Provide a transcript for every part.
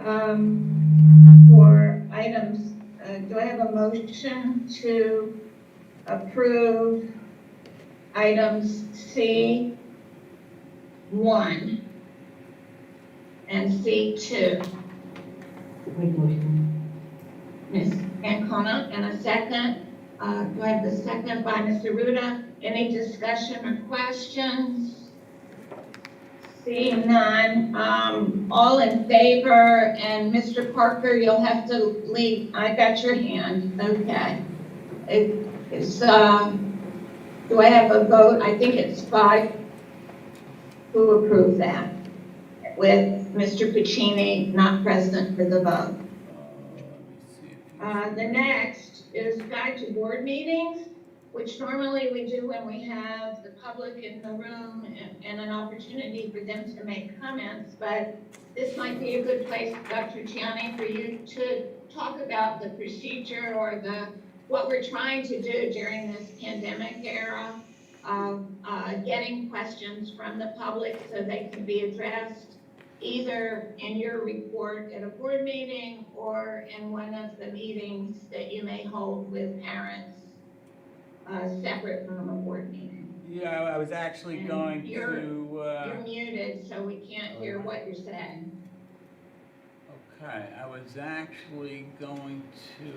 For items, do I have a motion to approve items C1 and C2? Make motion. Ms. Ancona, and a second. Do I have the second by Mr. Ruda? Any discussion or questions? Seeing none, all in favor, and Mr. Parker, you'll have to leave. I got your hand, okay. It's, do I have a vote? I think it's 5 who approved that, with Mr. Pacini not present for the vote. The next is guide to board meetings, which normally we do when we have the public in the room and an opportunity for them to make comments, but this might be a good place, Dr. Gianni, for you to talk about the procedure or what we're trying to do during this pandemic era of getting questions from the public so they can be addressed either in your report at a board meeting or in one of the meetings that you may hold with parents separate from a board meeting. Yeah, I was actually going to... You're muted, so we can't hear what you're saying. Okay, I was actually going to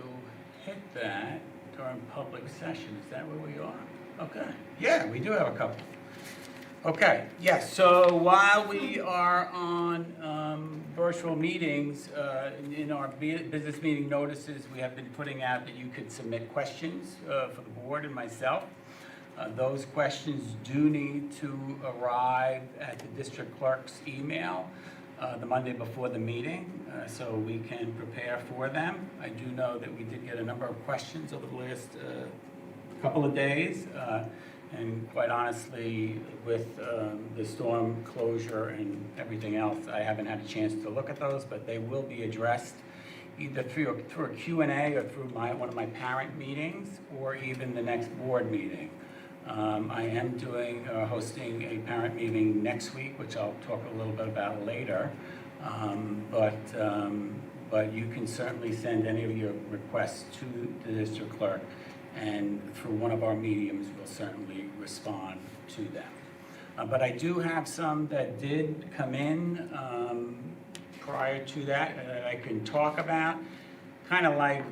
hit that during public session. Is that where we are? Okay, yeah, we do have a couple. Okay, yes, so while we are on virtual meetings, in our business meeting notices, we have been putting out that you could submit questions for the board and myself. Those questions do need to arrive at the district clerk's email the Monday before the meeting, so we can prepare for them. I do know that we did get a number of questions over the last couple of days. And quite honestly, with the storm closure and everything else, I haven't had a chance to look at those, but they will be addressed either through a Q&A or through one of my parent meetings or even the next board meeting. I am hosting a parent meeting next week, which I'll talk a little bit about later. But you can certainly send any of your requests to the district clerk, and through one of our mediums, we'll certainly respond to them. But I do have some that did come in prior to that I can talk about. Kind of like,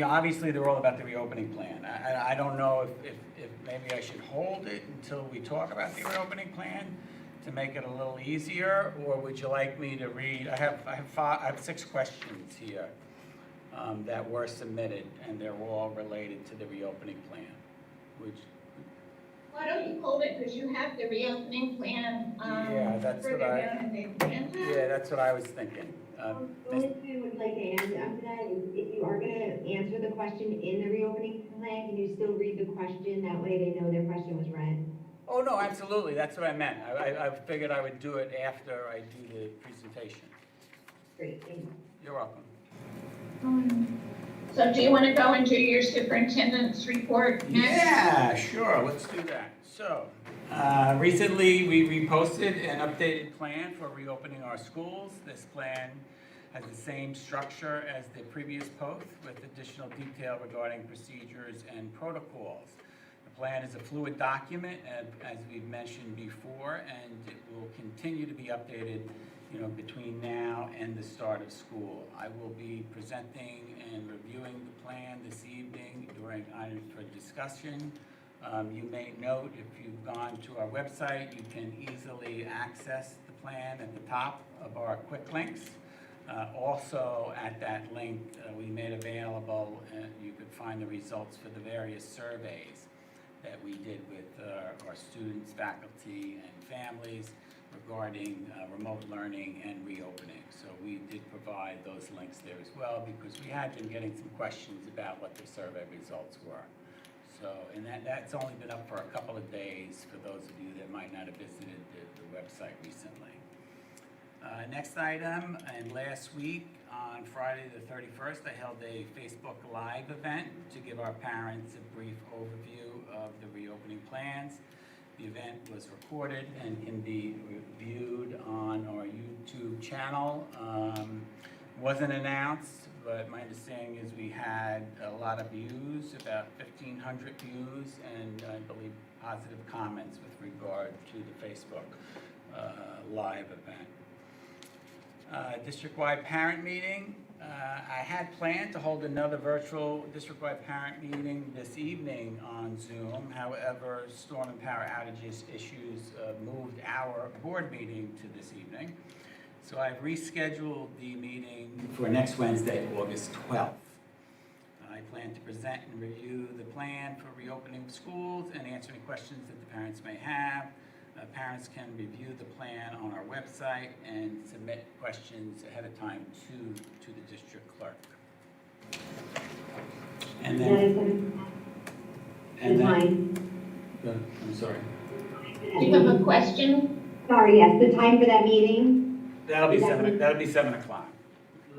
obviously they're all about the reopening plan. I don't know if maybe I should hold it until we talk about the reopening plan to make it a little easier, or would you like me to read? I have 6 questions here. That were submitted, and they're all related to the reopening plan. Why don't you hold it, because you have the reopening plan yeah, that's further down in the agenda? Yeah, that's what I was thinking. The only thing I would like to add on that is if you are going to answer the question in the reopening plan, can you still read the question? That way they know their question was read. Oh, no, absolutely. That's what I meant. I figured I would do it after I do the presentation. Great, thank you. You're welcome. So do you want to go into your superintendent's report next? Yeah, sure, let's do that. So, recently we reposted an updated plan for reopening our schools. This plan has the same structure as the previous post with additional detail regarding procedures and protocols. The plan is a fluid document, as we've mentioned before, and it will continue to be updated between now and the start of school. I will be presenting and reviewing the plan this evening during items for discussion. You may note, if you've gone to our website, you can easily access the plan at the top of our quick links. Also, at that link, we made available, you could find the results for the various surveys that we did with our students, faculty, and families regarding remote learning and reopening. So we did provide those links there as well, because we had been getting some questions about what the survey results were. So, and that's only been up for a couple of days for those of you that might not have visited the website recently. Next item, and last week on Friday the 31st, I held a Facebook Live event to give our parents a brief overview of the reopening plans. The event was recorded and can be viewed on our YouTube channel. Wasn't announced, but my understanding is we had a lot of views, about 1,500 views, and I believe positive comments with regard to the Facebook live event. District-wide parent meeting. I had planned to hold another virtual district-wide parent meeting this evening on Zoom. However, storm and power outages issues moved our board meeting to this evening. So I've rescheduled the meeting for next Wednesday, August 12th. I plan to present and review the plan for reopening schools and answer any questions that the parents may have. Parents can review the plan on our website and submit questions ahead of time to the district clerk. And then, I'm sorry. Do you have a question? Sorry, yes, the time for that meeting? That'll be 7 o'clock.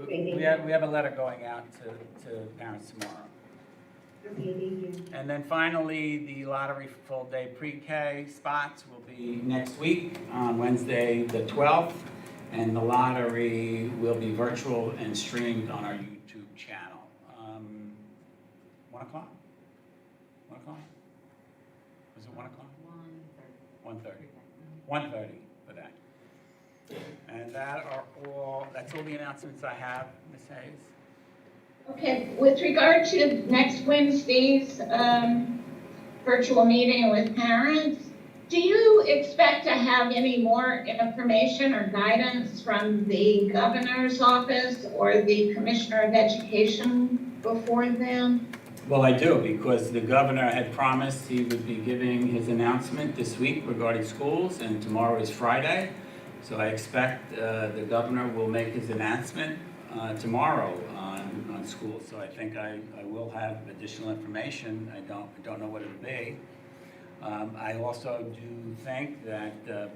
Okay, We have a letter going out to parents tomorrow. Okay, thank you. And then finally, the lottery for full-day pre-K spots will be next week on Wednesday, the 12th. And the lottery will be virtual and streamed on our YouTube channel. 1 o'clock? 1 o'clock? Was it 1 o'clock? 1:30. 1:30 for that. And that's all the announcements I have, Ms. Hayes. Okay, with regard to next Wednesday's virtual meeting with parents, do you expect to have any more information or guidance from the governor's office or the commissioner of education before then? Well, I do, because the governor had promised he would be giving his announcement this week regarding schools, and tomorrow is Friday. So I expect the governor will make his announcement tomorrow on schools. So I think I will have additional information. I don't know what it'll be. I also do think that,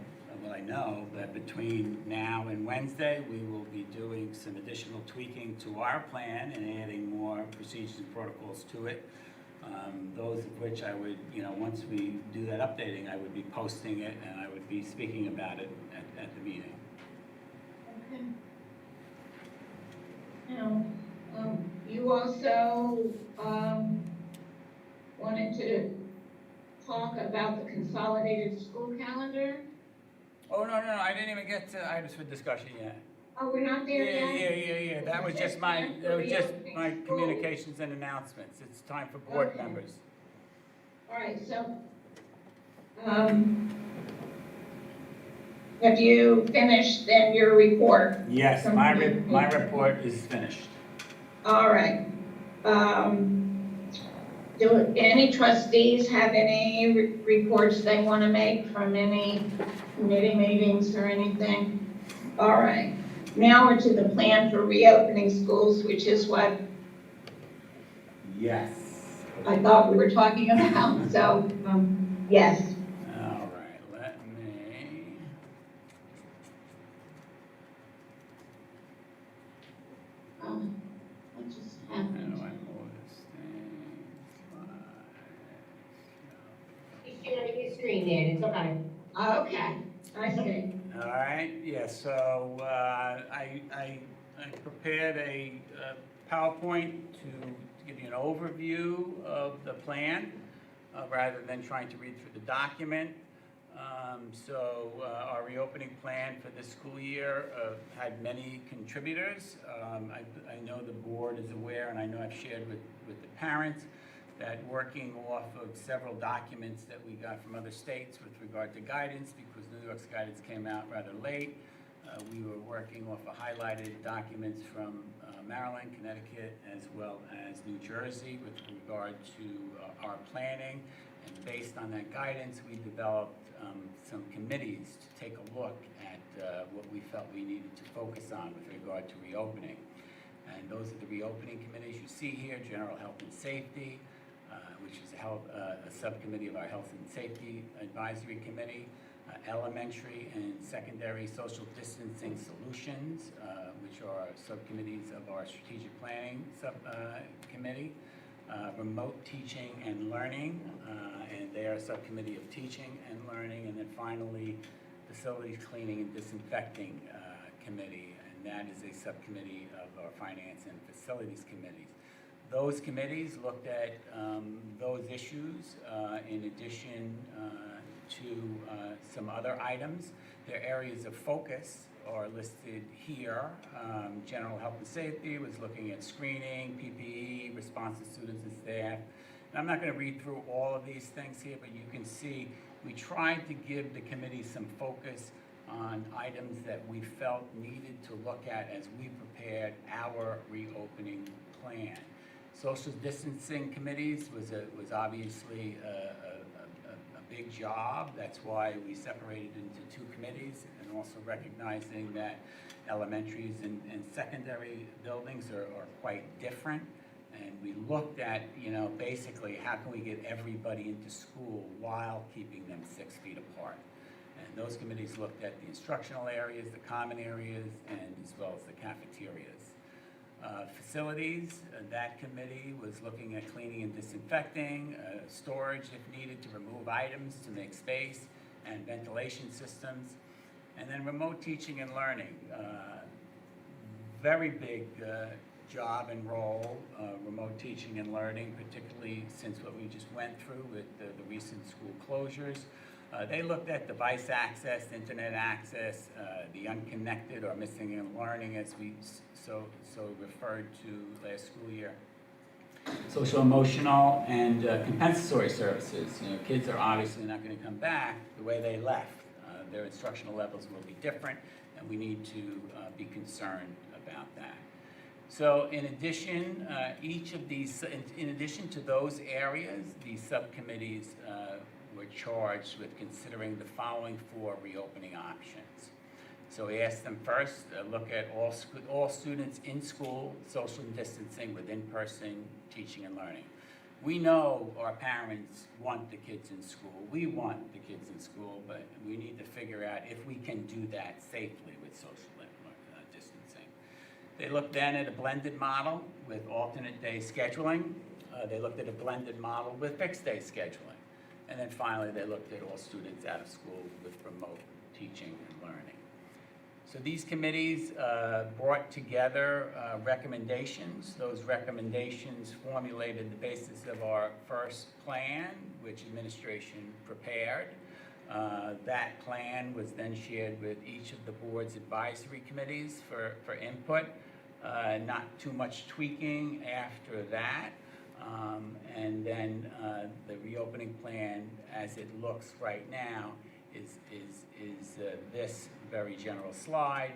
I know that between now and Wednesday, we will be doing some additional tweaking to our plan and adding more procedures and protocols to it. Those of which I would, once we do that updating, I would be posting it and I would be speaking about it at the meeting. Okay. Now, you also wanted to talk about the consolidated school calendar? Oh, no, I didn't even get to items for discussion yet. Oh, we're not there yet? Yeah. That was just my communications and announcements. It's time for board Okay. members. All right, so, have you finished then your report? Yes, my report is finished. All right. Do any trustees have any reports they want to make from any committee meetings or anything? All right. Now we're to the plan for reopening schools, which is what Yes. I thought we were talking about. So, yes. All right, let me. What just How do happened? I move this thing? You should have your screen there, it's okay. Okay, I see. All right, yeah, so I prepared a PowerPoint to give you an overview of the plan rather than trying to read through the document. So our reopening plan for this school year had many contributors. I know the board is aware, and I know I've shared with the parents, that working off of several documents that we got from other states with regard to guidance, because New York's guidance came out rather late, we were working off of highlighted documents from Maryland, Connecticut, as well as New Jersey with regard to our planning. And based on that guidance, we developed some committees to take a look at what we felt we needed to focus on with regard to reopening. And those are the reopening committees you see here: General Health and Safety, which is a subcommittee of our Health and Safety Advisory Committee, Elementary and Secondary Social Distancing Solutions, which are subcommittees of our Strategic Planning Subcommittee, remote teaching and learning, and they are a subcommittee of teaching and learning, and then finally, facilities cleaning and disinfecting committee, and that is a subcommittee of our finance and facilities committees. Those committees looked at those issues in addition to some other items. Their areas of focus are listed here. General health and safety was looking at screening, PPE, response to students and staff. And I'm not going to read through all of these things here, but you can see we tried to give the committee some focus on items that we felt needed to look at as we prepared our reopening plan. Social distancing committees was obviously a big job. That's why we separated into two committees, and also recognizing that elementaries and secondary buildings are quite different. And we looked at, basically how can we get everybody into school while keeping them 6 feet apart. And those committees looked at the instructional areas, the common areas, and as well as the cafeterias. Facilities, that committee was looking at cleaning and disinfecting, storage if needed to remove items to make space, and ventilation systems. And then remote teaching and learning. Very big job and role, remote teaching and learning, particularly since what we just went through with the recent school closures. They looked at device access, internet access, the unconnected or missing in learning, as we so referred to last school year. Social, emotional, and compensatory services. Kids are obviously not going to come back the way they left. Their instructional levels will be different, and we need to be concerned about that. So in addition, in addition to those areas, these subcommittees were charged with considering the following 4 reopening options. So we asked them first, look at all students in school, social distancing with in-person teaching and learning. We know our parents want the kids in school. We want the kids in school, but we need to figure out if we can do that safely with social distancing. They looked then at a blended model with alternate day scheduling. They looked at a blended model with fixed day scheduling. And then finally, they looked at all students out of school with remote teaching and learning. So these committees brought together recommendations. Those recommendations formulated the basis of our first plan, which administration prepared. That plan was then shared with each of the board's advisory committees for input. Not too much tweaking after that. And then the reopening plan, as it looks right now, is this very general slide.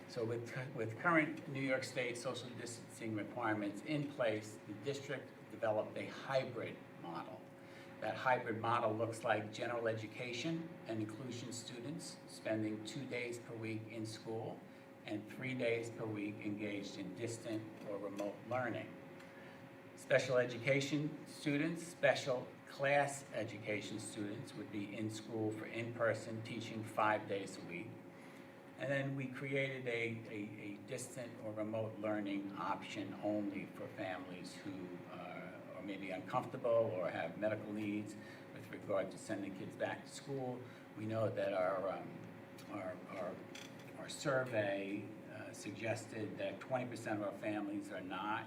So with current New York State social distancing requirements in place, the district developed a hybrid model. That hybrid model looks like general education and inclusion students spending 2 days per week in school and 3 days per week engaged in distant or remote learning. Special education students, special class education students would be in school for in-person teaching 5 days a week. And then we created a distant or remote learning option only for families who are maybe uncomfortable or have medical needs with regard to sending kids back to school. We know that our survey suggested that 20% of our families are not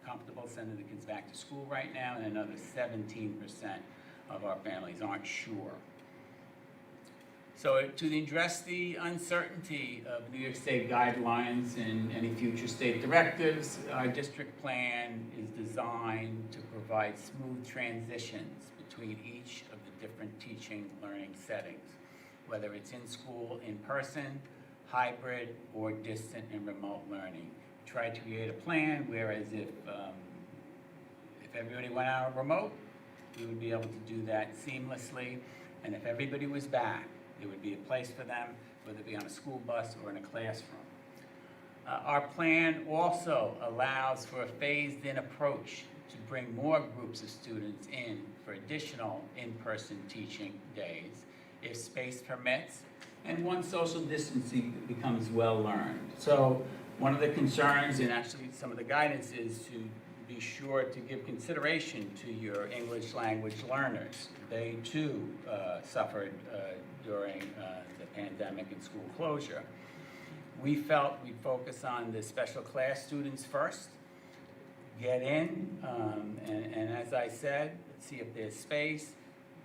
comfortable sending the kids back to school right now, and another 17% of our families aren't sure. So to address the uncertainty of New York State guidelines and any future state directives, our district plan is designed to provide smooth transitions between each of the different teaching learning settings, whether it's in school, in person, hybrid, or distant and remote learning. Try to create a plan whereas if everybody went out remote, we would be able to do that seamlessly. And if everybody was back, there would be a place for them, whether it be on a school bus or in a classroom. Our plan also allows for a phased-in approach to bring more groups of students in for additional in-person teaching days, if space permits, and once social distancing becomes well learned. So one of the concerns, and actually some of the guidance, is to be sure to give consideration to your English language learners. They too suffered during the pandemic and school closure. We felt we'd focus on the special class students first, get in, and as I said, see if there's space.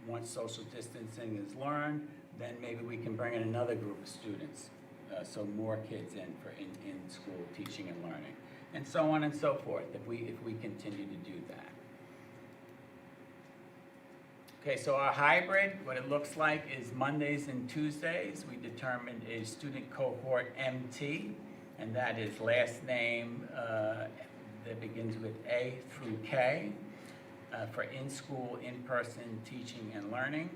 Once social distancing is learned, then maybe we can bring in another group of students, so more kids in for in-school teaching and learning, and so on and so forth, if we continue to do that. Okay, so our hybrid, what it looks like is Mondays and Tuesdays, we determined is student cohort MT, and that is last name that begins with A through K, for in-school, in-person teaching and learning.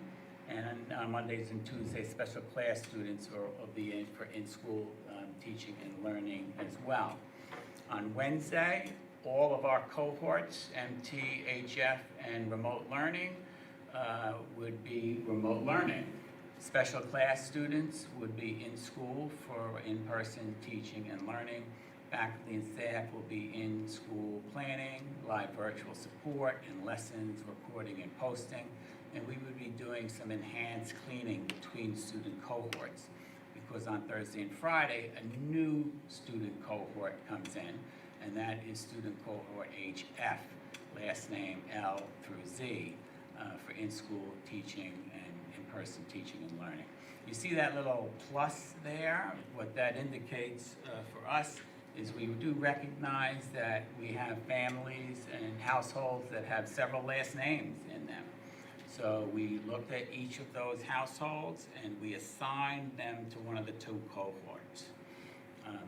And on Mondays and Tuesdays, special class students will be in for in-school teaching and learning as well. On Wednesday, all of our cohorts, MT, HF, and remote learning, would be remote learning. Special class students would be in school for in-person teaching and learning. Faculty and staff will be in school planning, live virtual support, and lessons, recording and posting. And we would be doing some enhanced cleaning between student cohorts, because on Thursday and Friday, a new student cohort comes in, and that is student cohort HF, last name L through Z, for in-school teaching and in-person teaching and learning. You see that little plus there? What that indicates for us is we do recognize that we have families and households that have several last names in them. So we looked at each of those households and we assigned them to one of the two cohorts.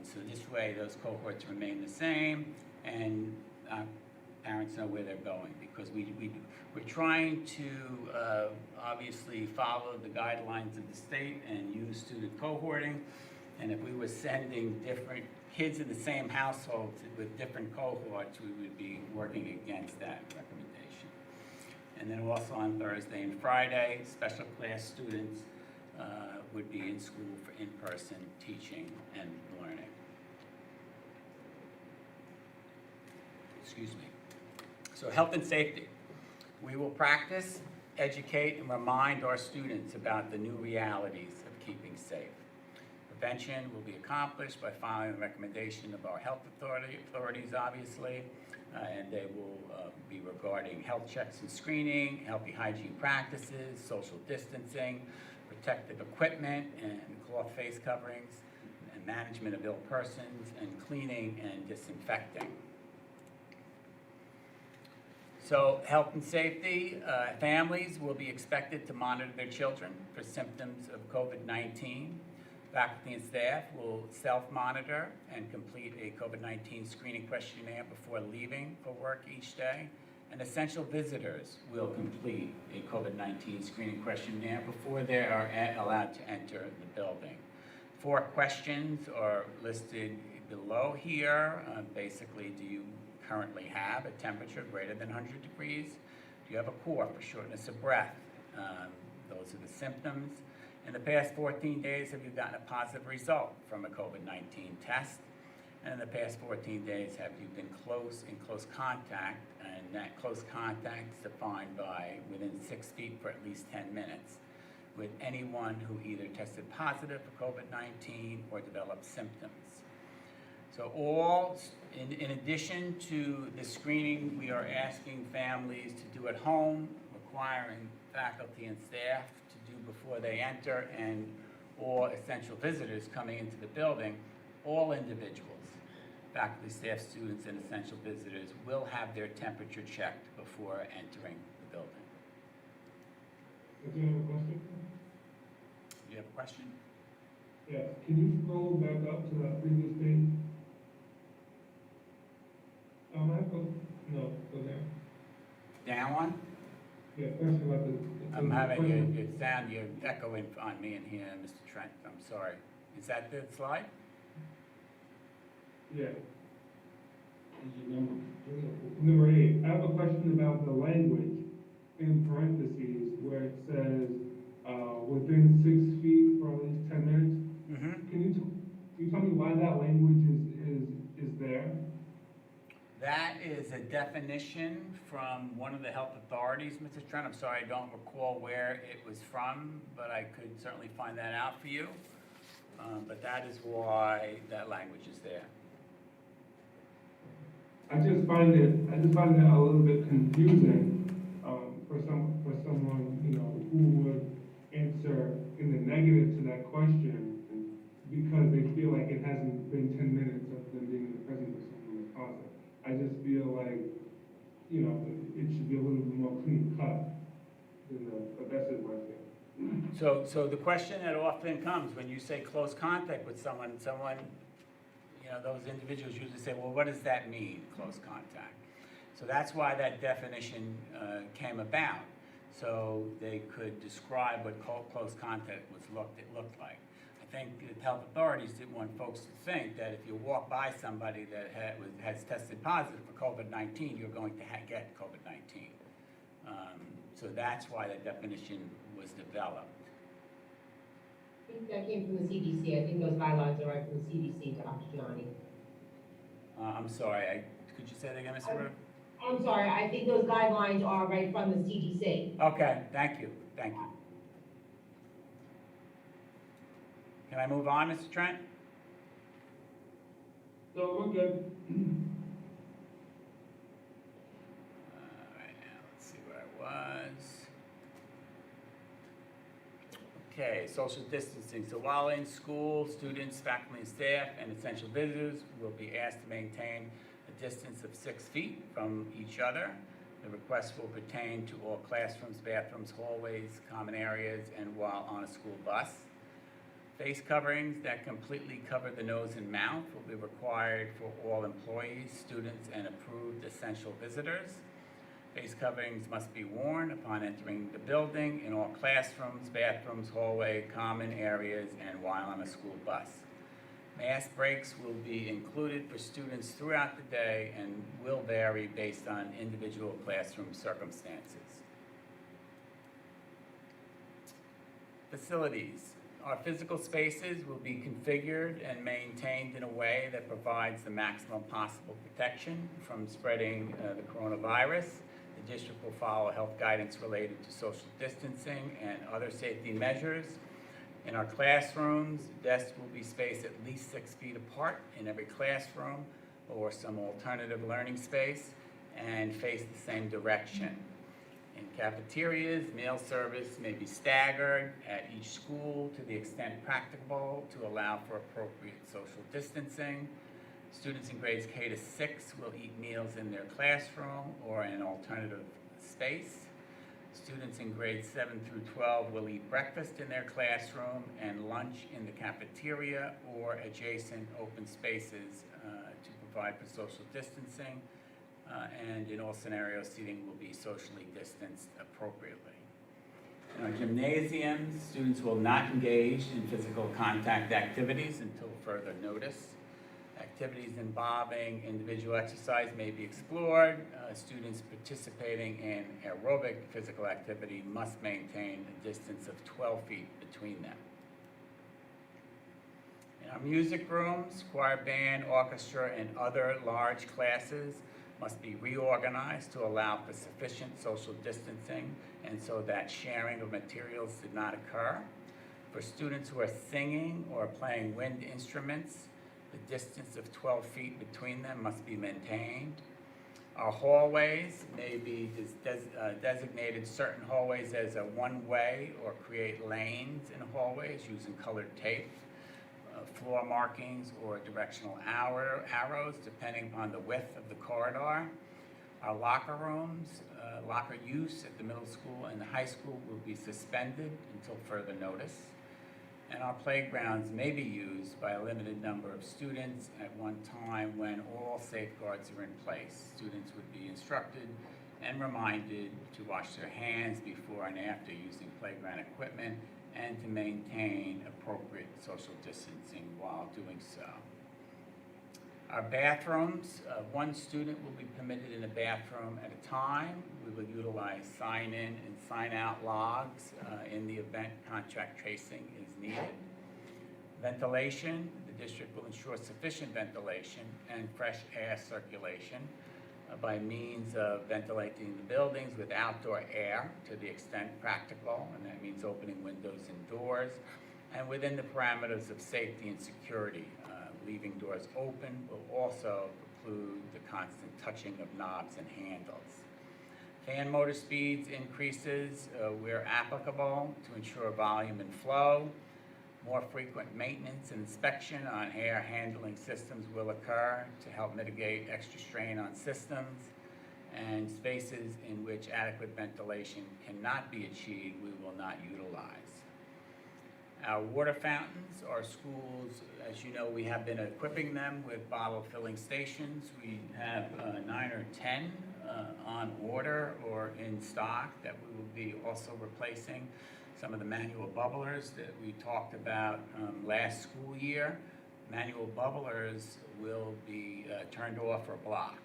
So this way those cohorts remain the same and parents know where they're going, because we're trying to obviously follow the guidelines of the state and use student cohorting. And if we were sending different kids in the same household with different cohorts, we would be working against that recommendation. And then also on Thursday and Friday, special class students would be in school for in-person teaching and learning. Excuse me. So health and safety. We will practice, educate, and remind our students about the new realities of keeping safe. Prevention will be accomplished by following the recommendation of our health authorities, obviously, and they will be regarding health checks and screening, healthy hygiene practices, social distancing, protective equipment and cloth face coverings, and management of ill persons, and cleaning and disinfecting. So health and safety, families will be expected to monitor their children for symptoms of COVID-19. Faculty and staff will self-monitor and complete a COVID-19 screening questionnaire before leaving for work each day. And essential visitors will complete a COVID-19 screening questionnaire before they are allowed to enter the building. 4 questions are listed below here. Basically, do you currently have a temperature greater than 100 degrees? Do you have a cough or shortness of breath? Those are the symptoms. In the past 14 days, have you gotten a positive result from a COVID-19 test? And in the past 14 days, have you been in close contact? And that close contact is defined by within 6 feet for at least 10 minutes with anyone who either tested positive for COVID-19 or developed symptoms. So in addition to the screening, we are asking families to do at home, requiring faculty and staff to do before they enter, and all essential visitors coming into the building, all individuals, faculty, staff, students, and essential visitors will have their temperature checked before entering the building. Do you have a question? Do you have a question? Yeah, can you scroll back up to that previous page? No, go there. Down one? Yeah, question about the. I'm having question. your sound, you're echoing on me in here, Mr. Trent, I'm sorry. Is that the slide? Yeah. Number 8, I have a question about the language in parentheses where it says, within 6 feet for at least 10 minutes. Mm-hmm. Can you tell me why that language is there? That is a definition from one of the health authorities, Mrs. Trent. I'm sorry, I don't recall where it was from, but I could certainly find that out for you. But that is why that language is there. I just find it a little bit confusing, for someone, you know, who would answer in the negative to that question because they feel like it hasn't been 10 minutes of them being in the presence of someone responsive. I just feel like, you know, it should be a little bit more clean cut than the best advice there. So the question that often comes when you say close contact with someone, you know, those individuals usually say, well, what does that mean, close contact? So that's why that definition came about, so they could describe what close contact looked like. I think the health authorities didn't want folks to think that if you walk by somebody that has tested positive for COVID-19, you're going to get COVID-19. So that's why that definition was developed. I think that came from the CDC. I think those guidelines are right from the CDC, Dr. Gianni. I'm sorry, could you say that again, Mr. Rhodes? I'm sorry, I think those guidelines are right from the CDC. Okay, thank you. Can I move on, Mr. Trent? So we're good. All right, now, let's see where I was. Okay, social distancing. So while in school, students, faculty, and staff, and essential visitors will be asked to maintain a distance of 6 feet from each other. The request will pertain to all classrooms, bathrooms, hallways, common areas, and while on a school bus. Face coverings that completely cover the nose and mouth will be required for all employees, students, and approved essential visitors. Face coverings must be worn upon entering the building in all classrooms, bathrooms, hallway, common areas, and while on a school bus. Mask breaks will be included for students throughout the day and will vary based on individual classroom circumstances. Facilities. Our physical spaces will be configured and maintained in a way that provides the maximum possible protection from spreading the coronavirus. The district will follow health guidance related to social distancing and other safety measures. In our classrooms, desks will be spaced at least 6 feet apart in every classroom or some alternative learning space and face the same direction. In cafeterias, meal service may be staggered at each school to the extent practicable to allow for appropriate social distancing. Students in grades K to 6 will eat meals in their classroom or in an alternative space. Students in grades 7 through 12 will eat breakfast in their classroom and lunch in the cafeteria or adjacent open spaces to provide for social distancing. And in all scenarios, seating will be socially distanced appropriately. In our gymnasiums, students will not engage in physical contact activities until further notice. Activities involving individual exercise may be explored. Students participating in aerobic physical activity must maintain a distance of 12 feet between them. In our music rooms, choir, band, orchestra, and other large classes must be reorganized to allow for sufficient social distancing and so that sharing of materials did not occur. For students who are singing or playing wind instruments, the distance of 12 feet between them must be maintained. Our hallways may be designated certain hallways as a one-way or create lanes in hallways using colored tape, floor markings, or directional arrows depending on the width of the corridor. Our locker rooms, locker use at the middle school and the high school will be suspended until further notice. And our playgrounds may be used by a limited number of students at one time when all safeguards are in place. Students would be instructed and reminded to wash their hands before and after using playground equipment and to maintain appropriate social distancing while doing so. Our bathrooms, one student will be permitted in a bathroom at a time. We will utilize sign-in and sign-out logs in the event contact tracing is needed. Ventilation, the district will ensure sufficient ventilation and fresh air circulation. by means of ventilating the buildings with outdoor air to the extent practical, and that means opening windows and doors, and within the parameters of safety and security. Leaving doors open will also preclude the constant touching of knobs and handles. Fan motor speeds increases where applicable to ensure volume and flow. More frequent maintenance and inspection on air handling systems will occur to help mitigate extra strain on systems. And spaces in which adequate ventilation cannot be achieved, we will not utilize. Our water fountains, our schools, as you know, we have been equipping them with bottle filling stations. We have 9 or 10 on order or in stock that we will be also replacing. Some of the manual bubblers that we talked about last school year. Manual bubblers will be turned off or blocked.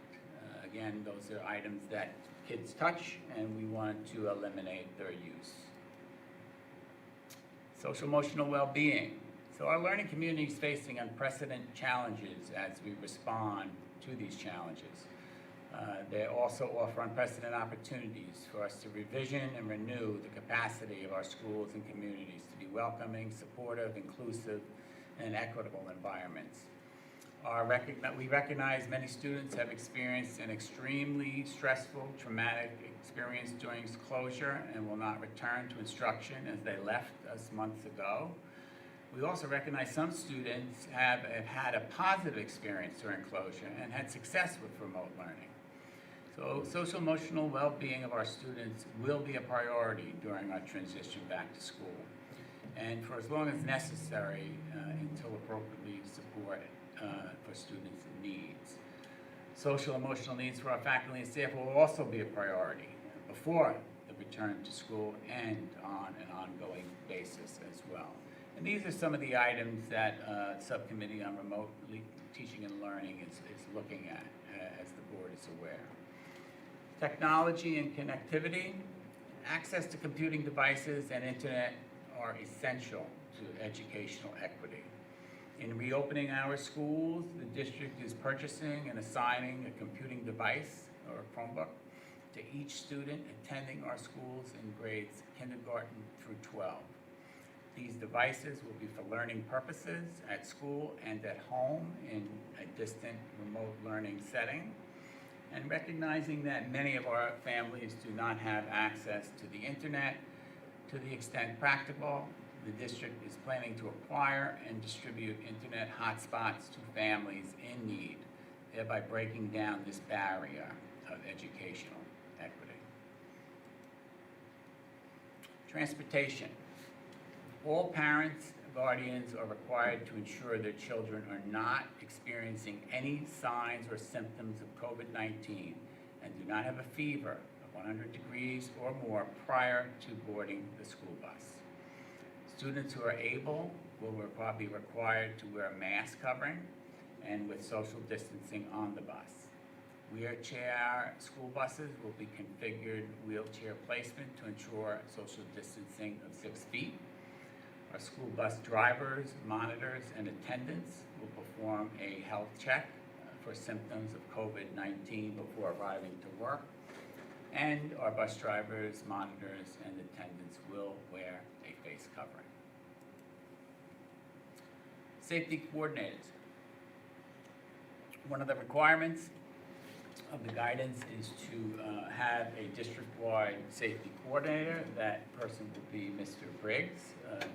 Again, those are items that kids touch, and we want to eliminate their use. Social emotional well-being. So our learning community is facing unprecedented challenges as we respond to these challenges. They also offer unprecedented opportunities for us to revision and renew the capacity of our schools and communities to be welcoming, supportive, inclusive, and equitable environments. We recognize many students have experienced an extremely stressful, traumatic experience during closure and will not return to instruction as they left us months ago. We also recognize some students have had a positive experience during closure and had success with remote learning. So social emotional well-being of our students will be a priority during our transition back to school, and for as long as necessary until appropriately supported for students' needs. Social emotional needs for our faculty and staff will also be a priority before the return to school and on an ongoing basis as well. And these are some of the items that Subcommittee on Remote Teaching and Learning is looking at, as the board is aware. Technology and connectivity. Access to computing devices and internet are essential to educational equity. In reopening our schools, the district is purchasing and assigning a computing device or a Chromebook to each student attending our schools in grades kindergarten through 12. These devices will be for learning purposes at school and at home in a distant remote learning setting. And recognizing that many of our families do not have access to the internet to the extent practical, the district is planning to acquire and distribute internet hotspots to families in need, thereby breaking down this barrier of educational equity. Transportation. All parents, guardians are required to ensure their children are not experiencing any signs or symptoms of COVID-19 and do not have a fever of 100 degrees or more prior to boarding the school bus. Students who are able will be required to wear a mask covering and with social distancing on the bus. Wheelchair school buses will be configured wheelchair placement to ensure social distancing of 6 feet. Our school bus drivers, monitors, and attendants will perform a health check for symptoms of COVID-19 before arriving to work. And our bus drivers, monitors, and attendants will wear a face covering. Safety coordinators. One of the requirements of the guidance is to have a district-wide safety coordinator. That person will be Mr. Briggs.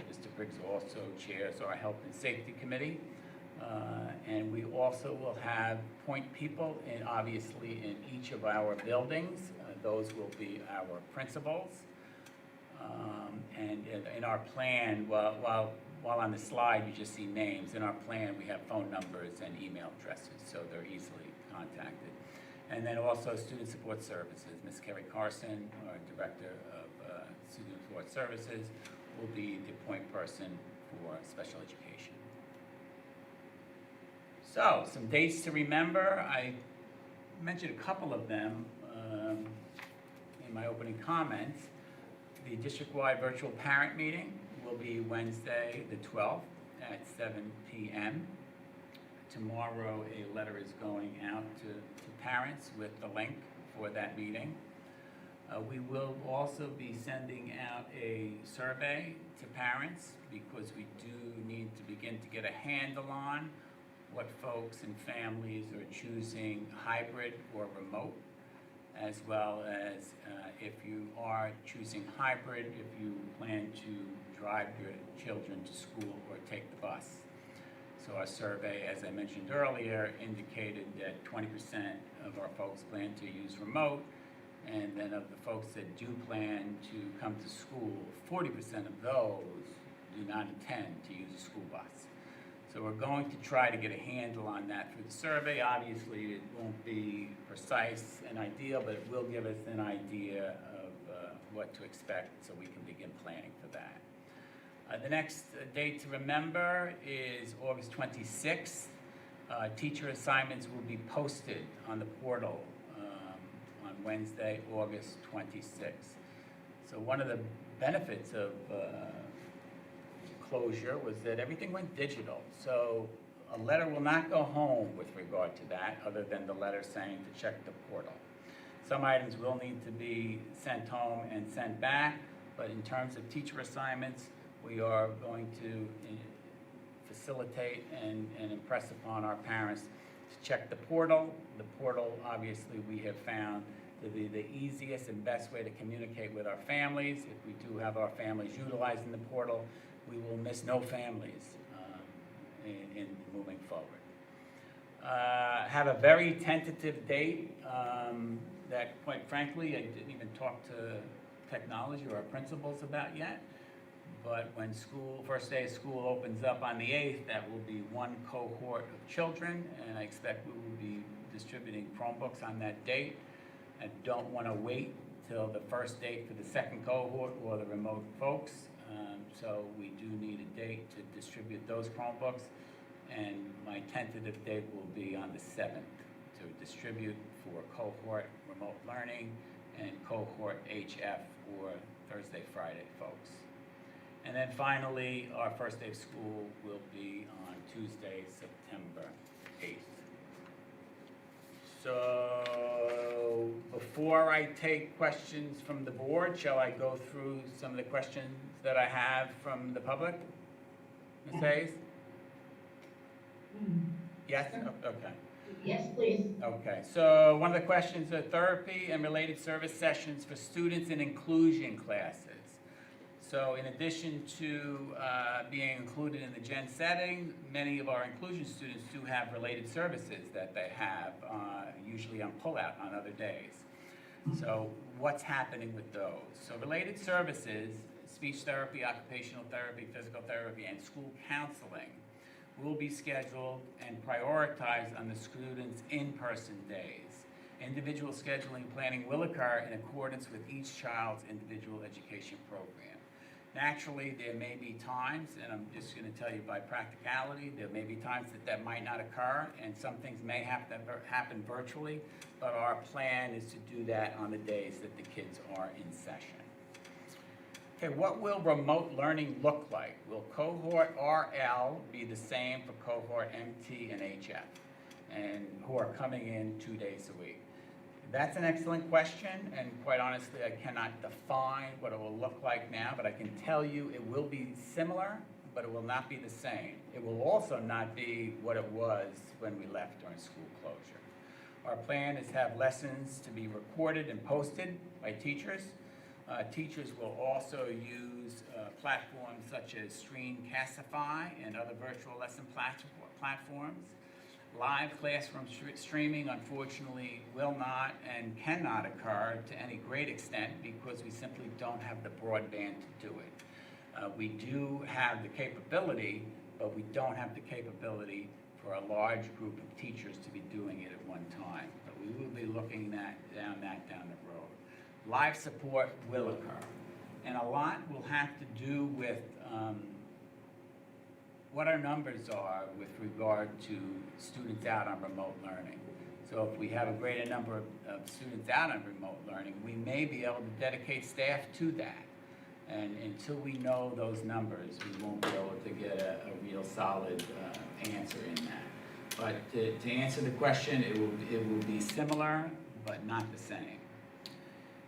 Mr. Briggs also chairs our Health and Safety Committee. And we also will have point people obviously in each of our buildings. Those will be our principals. And in our plan, while on the slide you just see names, in our plan we have phone numbers and email addresses, so they're easily contacted. And then also Student Support Services. Ms. Kerry Carson, our Director of Student Support Services, will be the point person for special education. So, some dates to remember. I mentioned a couple of them in my opening comments. The district-wide virtual parent meeting will be Wednesday the 12th at 7 p.m. Tomorrow a letter is going out to parents with the link for that meeting. We will also be sending out a survey to parents because we do need to begin to get a handle on what folks and families are choosing hybrid or remote, as well as if you are choosing hybrid, if you plan to drive your children to school or take the bus. So our survey, as I mentioned earlier, indicated that 20% of our folks plan to use remote, and then of the folks that do plan to come to school, 40% of those do not intend to use a school bus. So we're going to try to get a handle on that through the survey. Obviously, it won't be precise and ideal, but it will give us an idea of what to expect so we can begin planning for that. The next date to remember is August 26th. Teacher assignments will be posted on the portal on Wednesday, August 26th. So one of the benefits of closure was that everything went digital. So a letter will not go home with regard to that, other than the letter saying to check the portal. Some items will need to be sent home and sent back, but in terms of teacher assignments, we are going to facilitate and impress upon our parents to check the portal. The portal, obviously, we have found to be the easiest and best way to communicate with our families. If we do have our families utilizing the portal, we will miss no families in moving forward. Have a very tentative date that, quite frankly, I didn't even talk to technology or our principals about yet. But when school, first day of school opens up on the 8th, that will be one cohort of children, and I expect we will be distributing Chromebooks on that date. I don't want to wait till the first date for the second cohort or the remote folks. So we do need a date to distribute those Chromebooks, and my tentative date will be on the 7th to distribute for cohort remote learning and cohort HF for Thursday, Friday folks. And then finally, our first day of school will be on Tuesday, September 8th. So before I take questions from the board, shall I go through some of the questions that I have from the public? Ms. Hayes? Yes? Okay. Yes, please. Okay, so one of the questions are therapy and related service sessions for students in inclusion classes. So in addition to being included in the gen setting, many of our inclusion students do have related services that they have, usually on pullout on other days. So what's happening with those? So related services, speech therapy, occupational therapy, physical therapy, and school counseling will be scheduled and prioritized on the students' in-person days. Individual scheduling and planning will occur in accordance with each child's individual education program. Naturally, there may be times, and I'm just going to tell you by practicality, there may be times that might not occur, and some things may have to happen virtually, but our plan is to do that on the days that the kids are in session. Okay, what will remote learning look like? Will cohort RL be the same for cohort MT and HF, and who are coming in 2 days a week? That's an excellent question, and quite honestly, I cannot define what it will look like now, but I can tell you it will be similar, but it will not be the same. It will also not be what it was when we left during school closure. Our plan is to have lessons to be recorded and posted by teachers. Teachers will also use platforms such as Screencastify and other virtual lesson platforms. Live classroom streaming, unfortunately, will not and cannot occur to any great extent because we simply don't have the broadband to do it. We do have the capability, but we don't have the capability for a large group of teachers to be doing it at one time. But we will be looking down the road. Live support will occur, and a lot will have to do with what our numbers are with regard to students out on remote learning. So if we have a greater number of students out on remote learning, we may be able to dedicate staff to that. And until we know those numbers, we won't be able to get a real solid answer in that. But to answer the question, it will be similar, but not the same.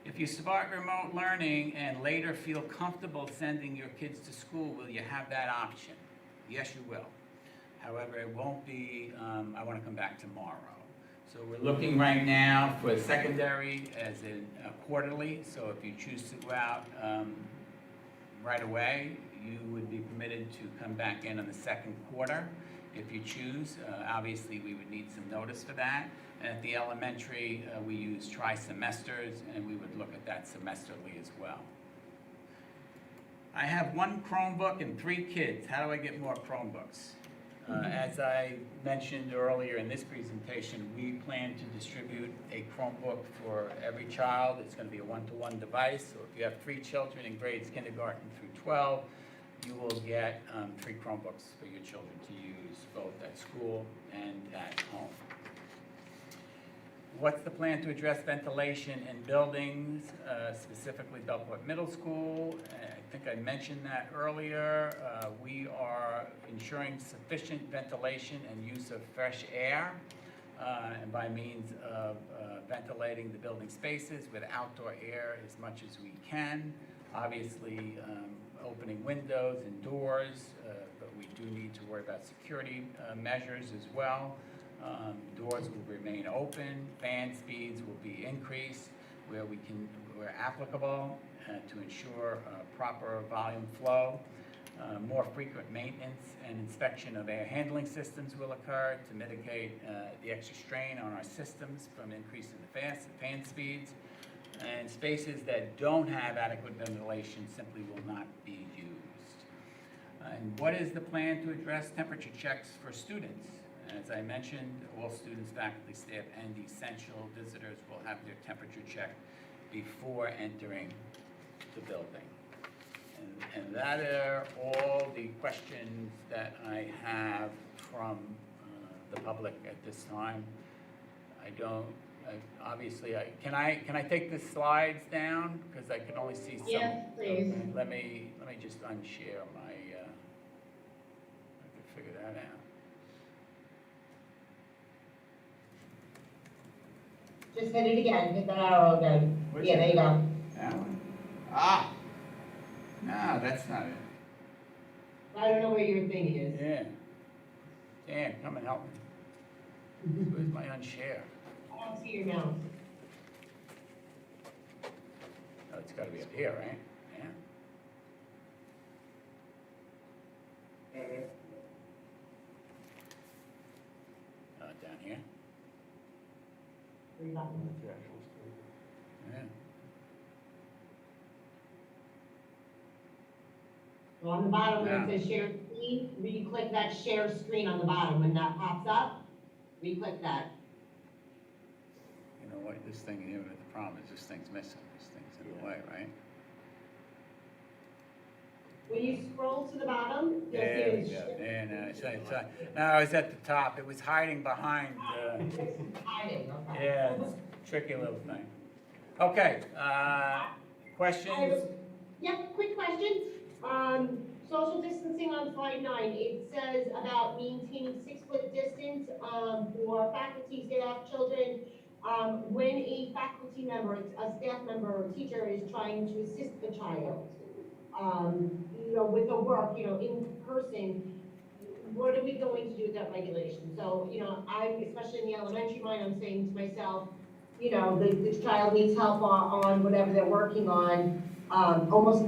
If you start remote learning and later feel comfortable sending your kids to school, will you have that option? Yes, you will. However, it won't be, I want to come back tomorrow. So we're looking right now for secondary as in quarterly. So if you choose to go out right away, you would be permitted to come back in on the second quarter. If you choose, obviously we would need some notice for that. And at the elementary, we use tri-semesters, and we would look at that semesterly as well. I have 1 Chromebook and 3 kids. How do I get more Chromebooks? As I mentioned earlier in this presentation, we plan to distribute a Chromebook for every child. It's going to be a one-to-one device. So if you have 3 children in grades kindergarten through 12, you will get 3 Chromebooks for your children to use both at school and at home. What's the plan to address ventilation in buildings, specifically Bellport Middle School? I think I mentioned that earlier. We are ensuring sufficient ventilation and use of fresh air, and by means of ventilating the building spaces with outdoor air as much as we can. Obviously, opening windows and doors, but we do need to worry about security measures as well. Doors will remain open, fan speeds will be increased where applicable to ensure proper volume flow. More frequent maintenance and inspection of air handling systems will occur to mitigate the extra strain on our systems from increasing the fan speeds. And spaces that don't have adequate ventilation simply will not be used. And what is the plan to address temperature checks for students? As I mentioned, all students, faculty, staff, and essential visitors will have their temperature checked before entering the building. And that are all the questions that I have from the public at this time. Can I take the slides down? Because I can only see some. Yes, please. Okay, let me just unshare my, I can figure that out. Just hit it again, hit that arrow again. Which Yeah, there you go. That one? Ah! No, that's not it. I don't know where your thing is. Yeah. Dan, come and help me. Where's my unshare? I don't see your mouse. Oh, it's gotta be up here, right? Yeah. Down here? Three buttons. Yeah. So on the bottom where Yeah. it says share screen, re-click that share screen on the bottom. When that pops up, re-click that. You know what, this thing here, the problem is this thing's missing. This thing's in the way, right? When you scroll to the bottom, you'll see There we it's go. There, no, no, it was at the top. It was hiding behind, hiding, okay. yeah, it's a tricky little thing. Okay, questions? Yeah, quick question. Social distancing on slide 9, it says about maintaining 6-foot distance, for faculty, staff, children. When a faculty member, a staff member or teacher is trying to assist the child, with the work, in person, what are we going to do with that regulation? So, I'm, especially in the elementary mind, I'm saying to myself, the child needs help on whatever they're working on, almost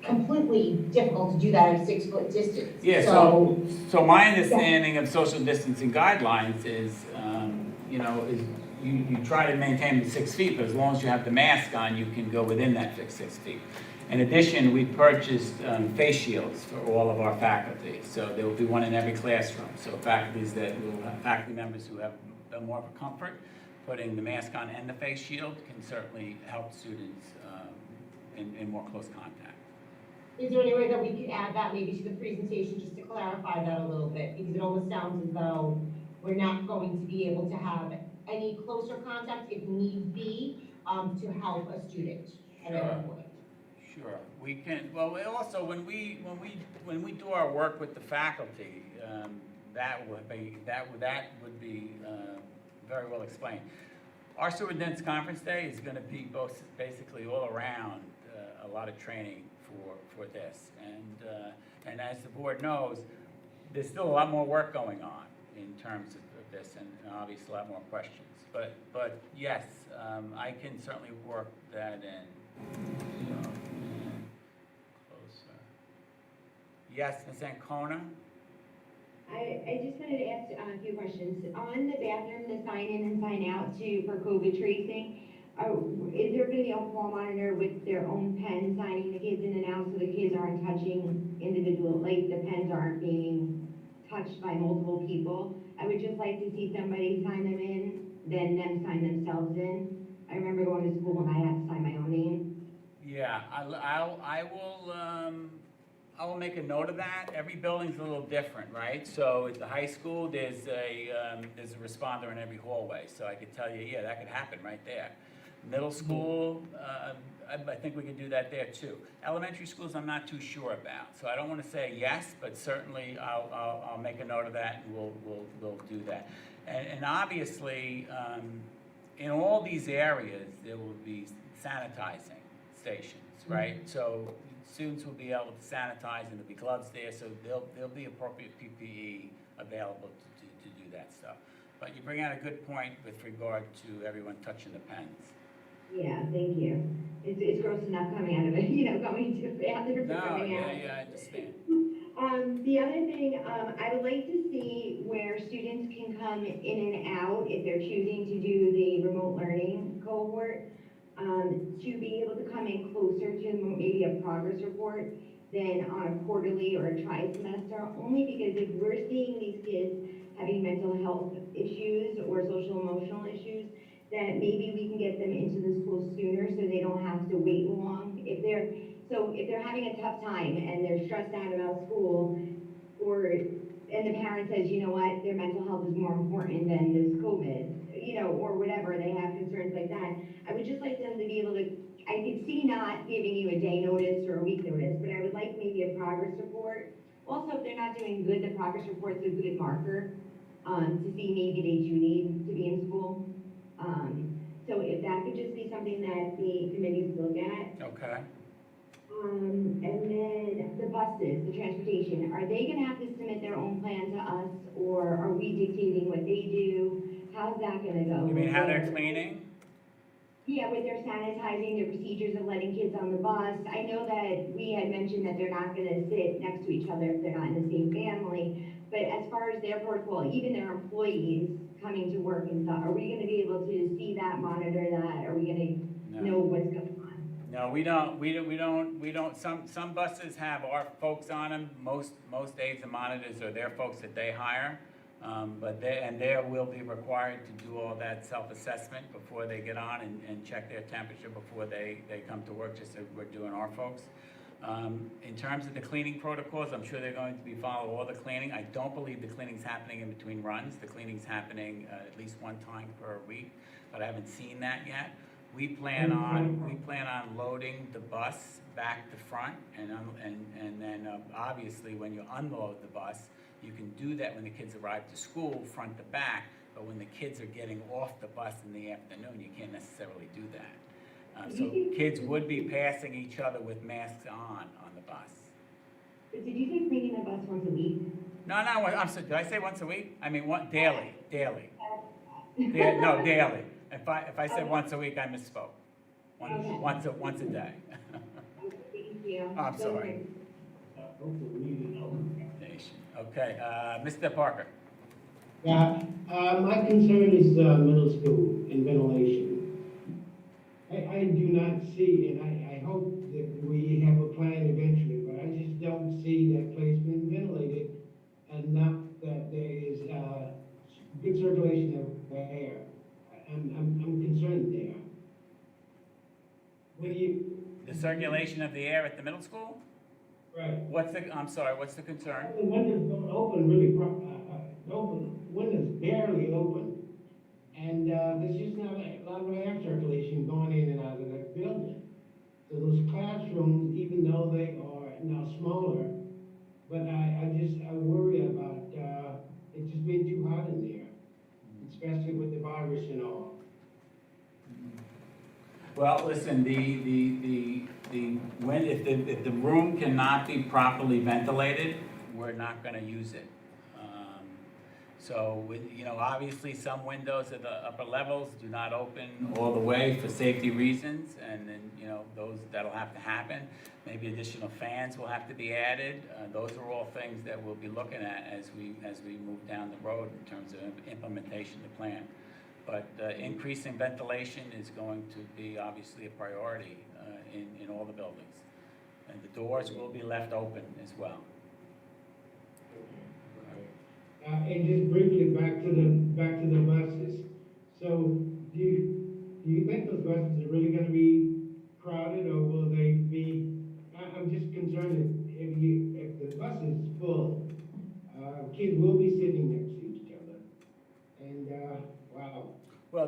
completely difficult to do that at a 6-foot distance. Yeah, so my understanding of social distancing guidelines is, you try to maintain the 6 feet, but as long as you have the mask on, you can go within that 6 feet. In addition, we purchased face shields for all of our faculty, so there will be one in every classroom. So faculty members who have more of a comfort putting the mask on and the face shield can certainly help students in more close contact. Is there any way that we could add that maybe to the presentation just to clarify that a little bit? Because it almost sounds as though we're not going to be able to have any closer contact if need be, to help a student at any point. Sure, we can. Well, also when we do our work with the faculty, that would be very well explained. Our superintendent's conference day is gonna be both, basically all around, a lot of training for this. And as the board knows, there's still a lot more work going on in terms of this, and obviously a lot more questions. But yes, I can certainly work that in. So, closer. Yes, Ms. Ancona? I just wanted to ask a few questions. On the bathroom, the sign in and sign out for COVID tracing, is there gonna be a hall monitor with their own pen signing the kids in and out so the kids aren't touching individual, like the pens aren't being touched by multiple people? I would just like to see somebody sign them in, then them sign themselves in. I remember going to school and I had to sign my own name. Yeah, I will make a note of that. Every building's a little different, right? So at the high school, there's a responder in every hallway, so I could tell you, yeah, that could happen right there. Middle school, I think we could do that there too. Elementary schools, I'm not too sure about, so I don't want to say yes, but certainly I'll make a note of that and we'll do that. And obviously, in all these areas, there will be sanitizing stations, right? So students will be able to sanitize and there'll be gloves there, so there'll be appropriate PPE available to do that stuff. But you bring out a good point with regard to everyone touching the pens. Yeah, thank you. It's gross enough coming out of it, going to the bathroom and No, coming out. yeah, I understand. The other thing, I would like to see where students can come in and out if they're choosing to do the remote learning cohort, to be able to come in closer to maybe a progress report than on a quarterly or a tri-semester, only because if we're seeing these kids having mental health issues or social emotional issues, that maybe we can get them into the school sooner so they don't have to wait long. If they're having a tough time and they're stressed out about school, and the parent says, you know what, their mental health is more important than this COVID, or whatever, they have concerns like that. I would just like them to be able to, I could see not giving you a day notice or a week notice, but I would like maybe a progress report. Also, if they're not doing good, the progress report's a good marker, to see maybe they do need to be in school. So if that could just be something that the committees look at. Okay. And then the buses, the transportation, are they gonna have to submit their own plan to us, or are we dictating what they do? How's that gonna go? You mean how they're cleaning? Yeah, with their sanitizing, their procedures of letting kids on the bus. I know that we had mentioned that they're not gonna sit next to each other if they're not in the same family, but as far as their protocol, even their employees coming to work and stuff, are we gonna be able to see that, monitor that? Are we gonna know what's going on? No, we don't, some buses have our folks on them, most aides and monitors are their folks that they hire. But they will be required to do all that self-assessment before they get on and check their temperature before they come to work, just as we're doing our folks. In terms of the cleaning protocols, I'm sure they're going to be following all the cleaning. I don't believe the cleaning's happening in between runs. The cleaning's happening at least one time per week, but I haven't seen that yet. We plan on loading the bus back to front, and then obviously when you unload the bus, you can do that when the kids arrive to school, front to back, but when the kids are getting off the bus in the afternoon, you can't necessarily do that. So kids would be passing each other with masks on the bus. But did you say cleaning the bus once a week? No, I'm sorry, did I say once a week? I mean, daily. No, daily. If I said once a week, I misspoke. Once a day. Thank you. Oh, I'm sorry. Okay, Mr. Parker. Yeah, my concern is middle school and ventilation. I do not see, and I hope that we have a plan eventually, but I just don't see that place being ventilated enough that there is good circulation of air. I'm concerned there. What do you? The circulation of the air at the middle school? Right. I'm sorry, what's the concern? The windows don't open really, windows barely open. And there's just not a lot of air circulation going in and out of that building. So those classrooms, even though they are now smaller, but I worry about it's just been too hot in there, especially with the virus and all. Well, listen, if the room cannot be properly ventilated, we're not gonna use it. So with, obviously some windows at the upper levels do not open all the way for safety reasons, and then, that'll have to happen. Maybe additional fans will have to be added. Those are all things that we'll be looking at as we move down the road in terms of implementation of the plan. But increasing ventilation is going to be obviously a priority in all the buildings. And the doors will be left open as well. And just briefly, back to the buses. So, do you think those buses are really gonna be crowded, or will they be, I'm just concerned if the bus is full, kids will be sitting next to each other. And, wow. Well,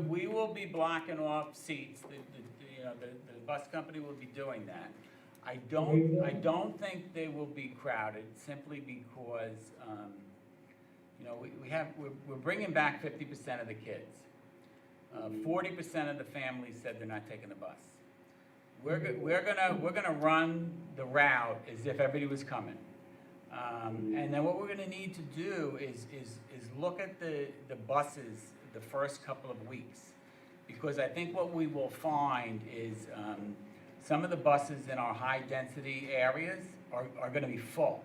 we will be blocking off seats. The bus company will be doing that. I don't think they will be crowded simply because, we're bringing back 50% of the kids. 40% of the families said they're not taking the bus. We're gonna run the route as if everybody was coming. And then what we're gonna need to do is look at the buses the first couple of weeks. Because I think what we will find is some of the buses in our high-density areas are gonna be full.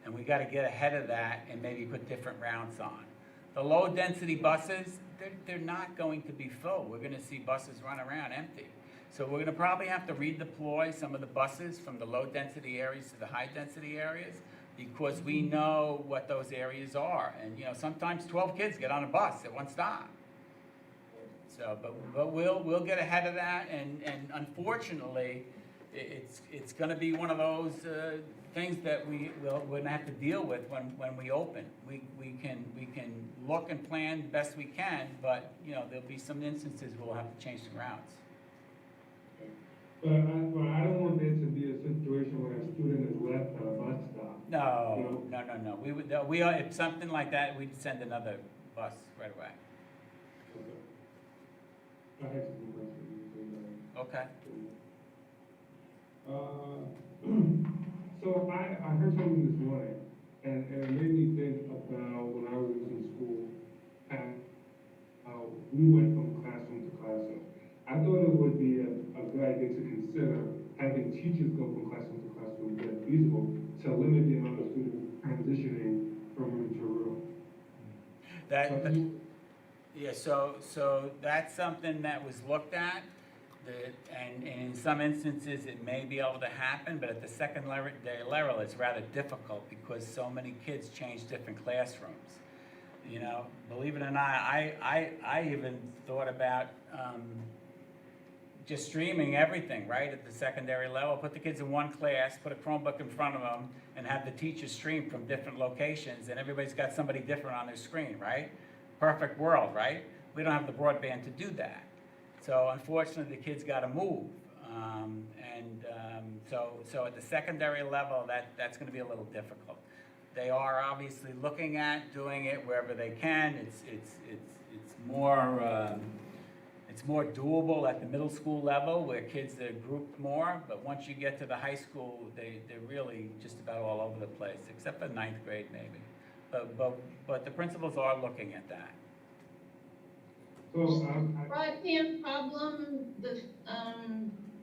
And we gotta get ahead of that and maybe put different routes on. The low-density buses, they're not going to be full. We're gonna see buses run around empty. So we're gonna probably have to redeploy some of the buses from the low-density areas to the high-density areas, because we know what those areas are. And, sometimes 12 kids get on a bus at one stop. So, but we'll get ahead of that, and unfortunately, it's gonna be one of those things that we're gonna have to deal with when we open. We can look and plan the best we can, but, there'll be some instances we'll have to change the routes. But I don't want there to be a situation where a student is left at a bus stop. No. If something like that, we'd send another bus right away. I had some questions. Okay. So I heard something this morning, and it made me think about when I was in school, and how we went from classroom to classroom. I thought it would be a good idea to consider having teachers go from classroom to classroom when feasible, to limit the amount of students transitioning from room to room. So that's something that was looked at, and in some instances, it may be able to happen, but at the secondary level, it's rather difficult because so many kids change different classrooms. Believe it or not, I even thought about just streaming everything, right, at the secondary level. Put the kids in one class, put a Chromebook in front of them, and have the teachers stream from different locations, and everybody's got somebody different on their screen, right? Perfect world, right? We don't have the broadband to do that. So unfortunately, the kids got to move. So at the secondary level, that's going to be a little difficult. They are obviously looking at doing it wherever they can. It's more doable at the middle school level where kids are grouped more. But once you get to the high school, they're really just about all over the place, except for ninth grade maybe. But the principals are looking at that. So Broadband problem,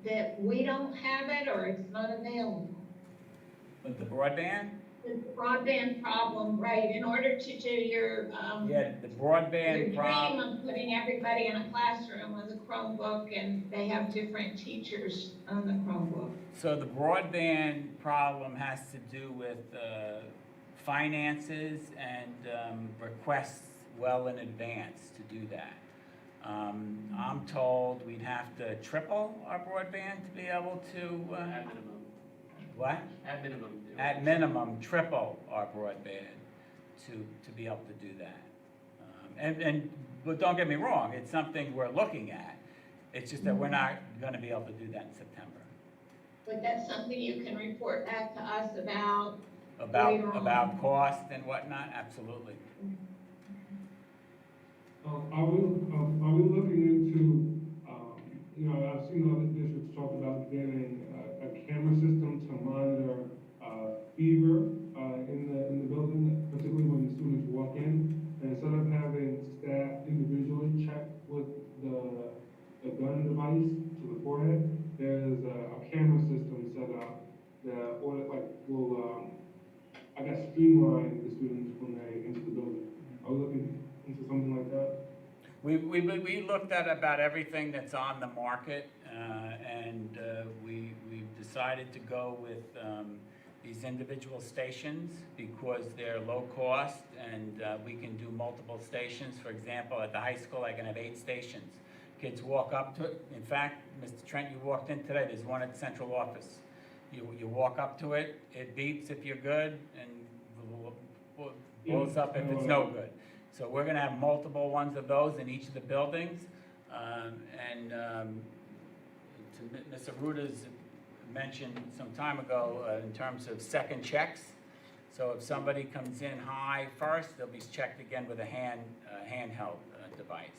that we don't have it or it's not available. With the broadband? The broadband problem, right, in order to do your, Yeah, the your broadband dream problem. of putting everybody in a classroom with a Chromebook and they have different teachers on the Chromebook. So the broadband problem has to do with finances and requests well in advance to do that. I'm told we'd have to triple our broadband to be able to. At minimum. What? At minimum. At minimum, triple our broadband to be able to do that. But don't get me wrong, it's something we're looking at. It's just that we're not going to be able to do that in September. But that's something you can report back to us about Later on. about cost and whatnot, absolutely. Are we looking into, I've seen other districts talk about getting a camera system to monitor, fever, in the building, particularly when the students walk in. And instead of having staff individually check with the gun device to the forehead, there's a camera system set up that, will, I guess, streamline the students when they enter the building. Are we looking into something like that? We looked at about everything that's on the market, and we've decided to go with these individual stations because they're low cost and we can do multiple stations. For example, at the high school, I can have 8 stations. Kids walk up to it. In fact, Mr. Trent, you walked in today, there's one at the central office. You walk up to it, it beeps if you're good, and blows up if it's no good. So we're gonna have multiple ones of those in each of the buildings. To Ms. Aruta's mentioned some time ago, in terms of second checks. So if somebody comes in high first, they'll be checked again with a handheld device.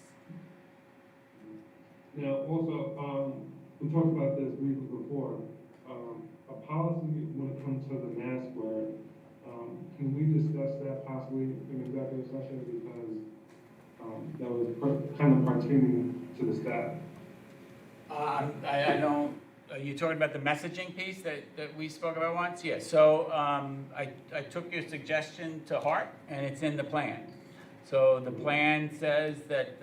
Now, also, we talked about this briefly before, a policy when it comes to the mask wear, can we discuss that possibly in executive session, because that was kind of pertaining to the staff? I don't, are you talking about the messaging piece that we spoke about once? Yeah, so I took your suggestion to heart, and it's in the plan. So the plan says that,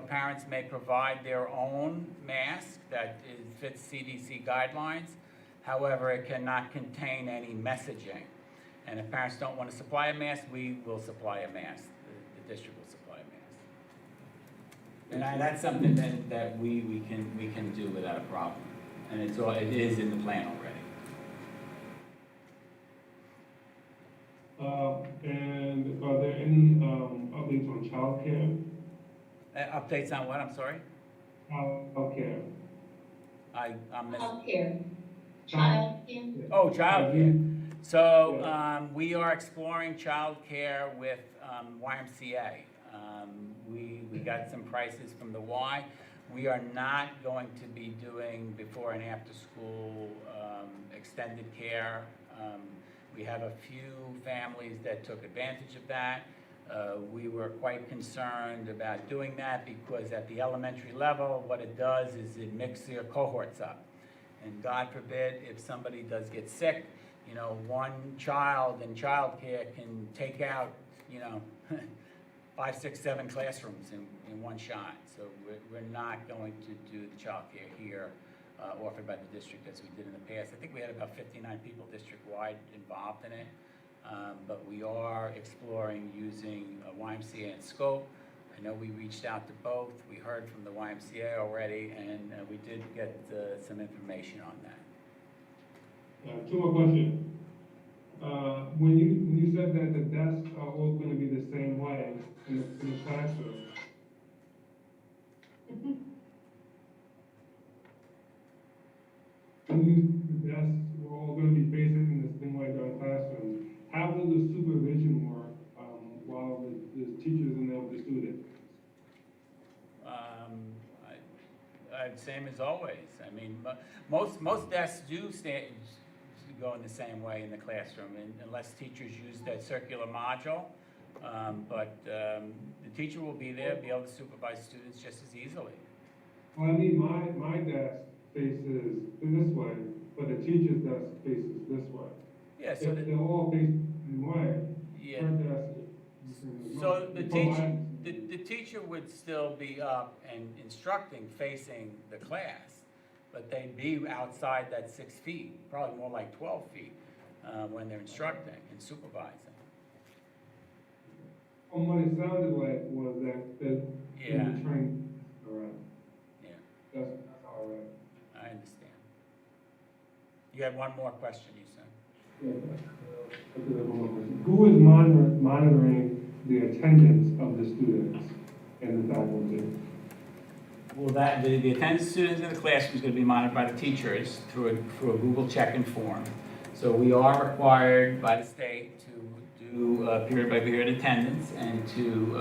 parents may provide their own mask that fits CDC guidelines. However, it cannot contain any messaging. And if parents don't want to supply a mask, we will supply a mask. The district will supply a mask. And that's something that we can do without a problem. And it is in the plan already. And are there any updates on childcare? Updates on what, I'm sorry? Childcare. I'm missing. Healthcare. Childcare. Oh, childcare. So we are exploring childcare with YMCA. We got some prices from the Y. We are not going to be doing before and after school extended care. We have a few families that took advantage of that. We were quite concerned about doing that because at the elementary level, what it does is it mixes your cohorts up. And God forbid, if somebody does get sick, one child in childcare can take out, 5, 6, 7 classrooms in one shot. So we're not going to do the childcare here offered by the district as we did in the past. I think we had about 59 people district-wide involved in it. But we are exploring using YMCA and Scope. I know we reached out to both. We heard from the YMCA already, and we did get some information on that. 2 more questions. When you said that the desks are all going to be the same way in the classroom, the desks were all going to be facing the same way during classroom, how will the supervision work while the teachers in there with the students? Same as always. I mean, most desks do go in the same way in the classroom, unless teachers use that circular module. But the teacher will be there, be able to supervise students just as easily. Well, I mean, my desk faces this way, but the teacher's desk faces this way. Yeah, so if they're all facing the same way, yeah. her desk is So the teacher would still be up and instructing facing the class, but they'd be outside that 6 feet, probably more like 12 feet, when they're instructing and supervising. What it sounded like was that the train, all right. Yeah, That's all right. I understand. You had one more question, you said? Yeah. Okay, one more question. Who is monitoring the attendance of the students and the faculty? Well, the attendance students in the classroom is going to be monitored by the teachers through a Google check-in form. So we are required by the state to do period-by-period attendance and to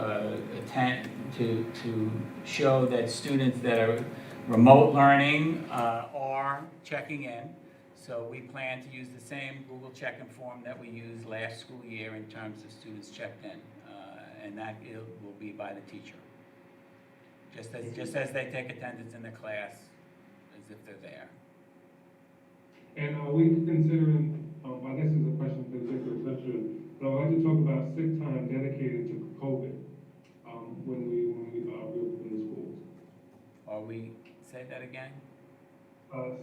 to show that students that are remote learning are checking in. So we plan to use the same Google check-in form that we used last school year in terms of students checked in. And that will be by the teacher. Just as they take attendance in the class, as if they're there. And are we considering, I guess it's a question for the executive session, but I'd like to talk about sick time dedicated to COVID, when we reopen the schools. Or we, say that again?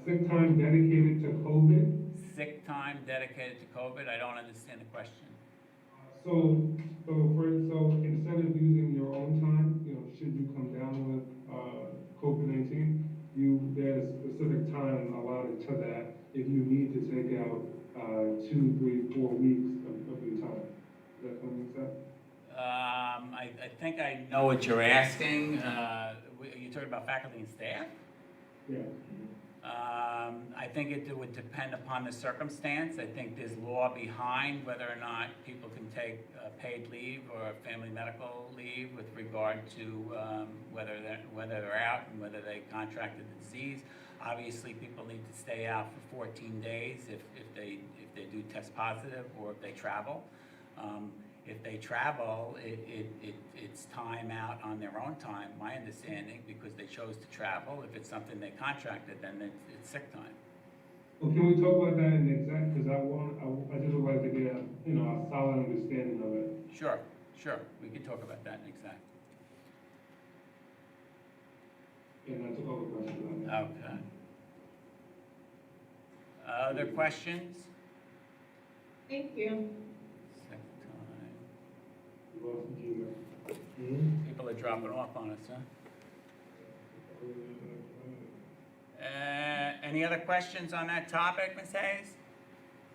Sick time dedicated to COVID. Sick time dedicated to COVID? I don't understand the question. So instead of using your own time, should you come down with, COVID-19, there's specific time allotted to that if you need to take out, 2, 3, 4 weeks of your time. Is that what you said? I think I know what you're asking. Are you talking about faculty and staff? Yeah. I think it would depend upon the circumstance. I think there's law behind whether or not people can take paid leave or family medical leave with regard to whether they're out and whether they contracted the disease. Obviously, people need to stay out for 14 days if they do test positive or if they travel. If they travel, it's time out on their own time, my understanding, because they chose to travel. If it's something they contracted, then it's sick time. Well, can we talk about that in the exact, because I just would like to get, a solid understanding of it. Sure, we can talk about that in exact. And that's all the questions I have. Okay. Other questions? Thank you. Sick time. You lost the Gmail. People are dropping off on us, huh? Any other questions on that topic, Ms. Hayes?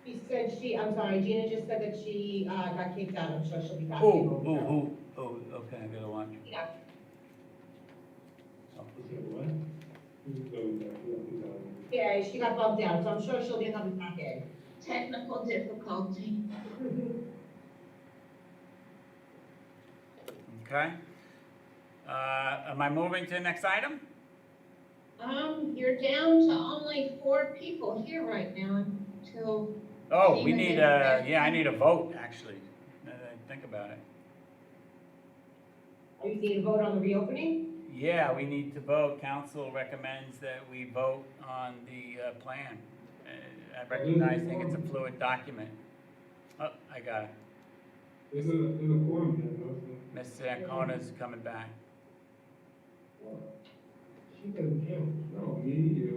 She said I'm sorry, Gina just said that she, got kicked out, I'm sure she'll be back. Oh, okay, I gotta watch. Yeah. Is it what? Who's going back? Who's out? Yeah, she got bumped out, so I'm sure she'll be coming back in. Technical difficulty. Okay. Am I moving to the next item? You're down to only 4 people here right now until, Oh, we Even need if- I need a vote, actually, now that I think about it. Are you need to vote on the reopening? Yeah, we need to vote. Council recommends that we vote on the plan. I recognize, think it's a fluid document. Oh, I got it. There's a quorum here, though. Ms. Ancona's coming back. She doesn't count. No, me, you.